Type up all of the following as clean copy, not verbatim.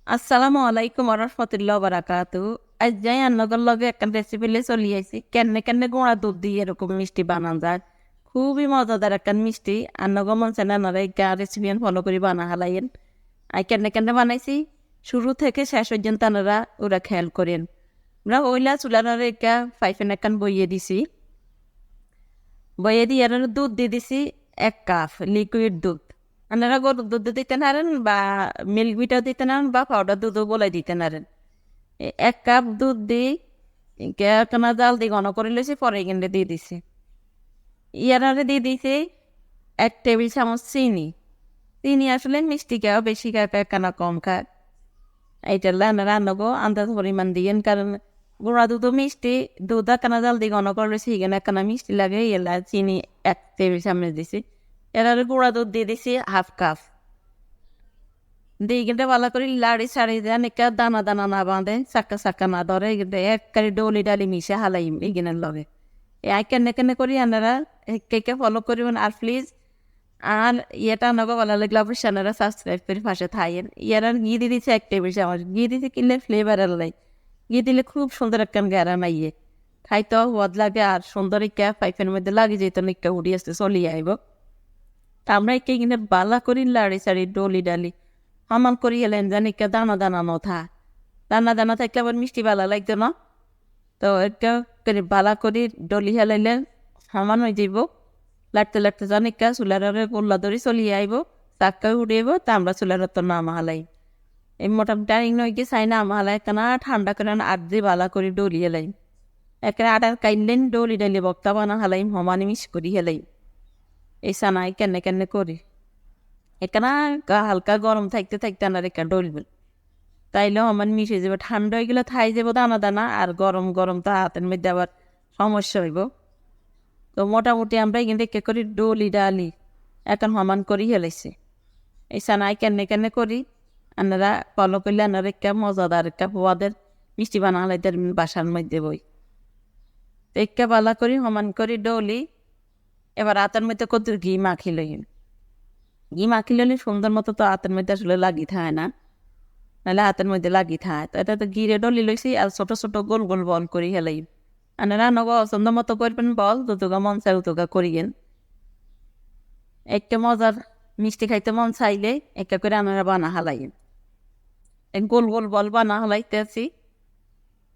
আসসালামু আলাইকুম ওয়া বারাকাতুহু। আজ যাই আন্নগর লগে একটা রেসিপি লে চলি আইছি। কেনে কেনে গুঁড়া দুধ দিয়ে এরকম মিষ্টি বানান যায়। খুবই মজাদার একটা মিষ্টি। আন্নগর মন চায় না এই রেসিপি ফলো করে বানা হালাইন। আই কেনে কেনে বানাইছি শুরু থেকে শেষ পর্যন্ত আনারা ওরা খেয়াল করেন। আমরা ওইলা চুলার একটা ফাইফেন একখান বইয়ে দিছি। বইয়ে দিয়ে দুধ দিয়ে দিছি 1 কাপ লিকুইড দুধ। আপনারা গরুর দুধ দিতে পারেন বা মিল্ক ভিটাও দিতে পারেন বা পাউডার দুধও বলে দিতে পারেন। 1 কাপ দুধ দিই কেনা জাল দিয়ে ঘন করে লেছি পরে কিন্তু দিয়ে দিছি। ইয়ারারে দিয়ে দিছি 1 টেবিল চামচ চিনি। চিনি আসলে মিষ্টি খাও বেশি খায় কেনা কম খায়। এইটা রান্নাগো আন্দাজ পরিমাণ দিয়েন কারণ গুঁড়া দুধও মিষ্টি দুধ একখানা জাল দিয়ে ঘন করে লেছি এখানে একখানা মিষ্টি লাগে এলা চিনি 1 টেবিল চামচ দিছি। এরারে গুঁড়া দুধ দিয়ে দিছি 1/2 কাপ। দিয়ে কিন্তু ভালো করে লাড়ি ছাড়ি দেন একা দানা দানা না বাঁধে চাক্কা চাক্কা না ধরে একবারে ডলি ডালি মিশে হালাই এগিনের লগে কেনে কেনে করি আপনারা কে ফলো করিবেন। আর প্লিজ আর ইয়েটা আনাগো ভালো লাগলে অবশ্যই আপনারা সাবস্ক্রাইব করে পাশে থাকেন। ইয়ার আর ঘি দিয়ে দিচ্ছে 1 টেবিল চামচ ঘি দিতে কিনলে ফ্লেভার লাই ঘি দিলে খুব সুন্দর একটা গ্যারা নাইয়ে খাইতে হওয়াদ লাগে আর সুন্দর একটা পাইপের মধ্যে লাগে যেত একটা উড়ি আসতে চলিয়ে আইব। তা আমরা একে কিনে বালা করি লাড়ি ছাড়ি ডলি ডালি সমান করি এলেন জানি কে দানা দানা নথা দানা দানা থাকলে আবার মিষ্টি বালা লাগতো না। তো একটা করে বালা করি ডলি হেলাইলে সমান হয়ে যাইব। লাটতে লাটতে জানি কে চুলার গোল্লা ধরি চলিয়ে আইব চাক্কা উড়িয়েব তা আমরা চুলার তো নাম হালাই এই মোটামুটি আর নয় কি চাই না আমা হালাই কেনা ঠান্ডা করে আট দিয়ে বালা করি ডলি হেলাই একে আটার কাইলেন ডলি ডালি বক্তা বানা হালাই সমানে মিস করি হেলাই এই সানাই কেনে কেনে করি এখানে হালকা গরম থাকতে থাকতে আনার একটা ডলবেন তাইলেও আমার মিশে যাবে ঠান্ডা হয়ে গেলে থাই যাবো দানা দানা আর গরম গরম তো হাতের মধ্যে আবার সমস্যা হইব। তো মোটামুটি আমরা কিন্তু কে করি ডলি ডালি এখন সমান করি হেলাইছে এই সানাই কেনে কেনে করি আপনারা ফলো করলে আপনার একটা মজাদার একটা পোয়াদের মিষ্টি বানা হলাইদের বাসার মধ্যে বই একটা বালা করি সমান করি ডলি। এবার হাতের মধ্যে কত ঘি মাখি লইন ঘি মাখি লইলে সুন্দর মতো তো হাতের মধ্যে আসলে লাগি থাকে না নাহলে হাতের মধ্যে লাগি থাকে তো এটা তো ঘিরে ডলি লইছি আর ছোট ছোট গোল গোল বল করি হেলাই আপনারা নগো পছন্দ মতো করবেন বল দুতুকা মন চাই উতুকা করিয়েন। একটা মজার মিষ্টি খাইতে মন চাইলে একটা করে আপনারা বানা হালাইন গোল গোল বল বানা হালাইতে আছি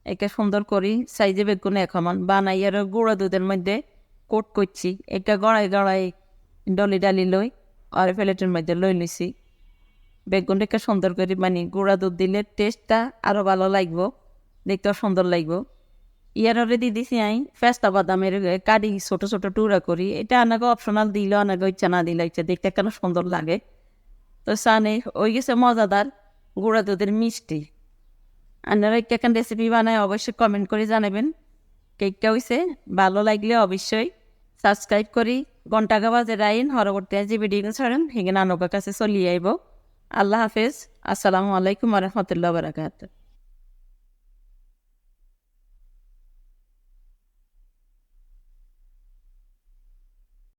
একটা সুন্দর করি সাইজে বেগুন এখন বানাই আর গুঁড়া দুধের মধ্যে কোট করছি একটা গড়াই গড়াই ডলি ডালি লই আর প্লেটের মধ্যে লই নিছি বেগুনটাকে সুন্দর করে মানে গুঁড়া দুধ দিলে টেস্টটা আরও ভালো লাগবো দেখতেও সুন্দর লাগবো। ইয়ার দিয়ে দিছি আমি পেস্তা বাদামের কাটি ছোট ছোট টুকরা করি এটা আনাকে অপশনাল দিল আনাকে ইচ্ছা না দিলে ইচ্ছা দেখতে কেন সুন্দর লাগে। তো সানে ওই গেছে মজাদার গুঁড়া দুধের মিষ্টি। আপনারা কেকেন রেসিপি বানায় অবশ্যই কমেন্ট করে জানাবেন কেকটা হয়েছে ভালো লাগলে অবশ্যই সাবস্ক্রাইব করি ঘন্টা বাজে রাইন পরবর্তী যে ভিডিও ছাড়েন সেখানে আনকার কাছে চলিয়ে আইব। আল্লাহ হাফেজ। আসসালামু আলাইকুম রহমতুল্লাহ বারাকাতুহু।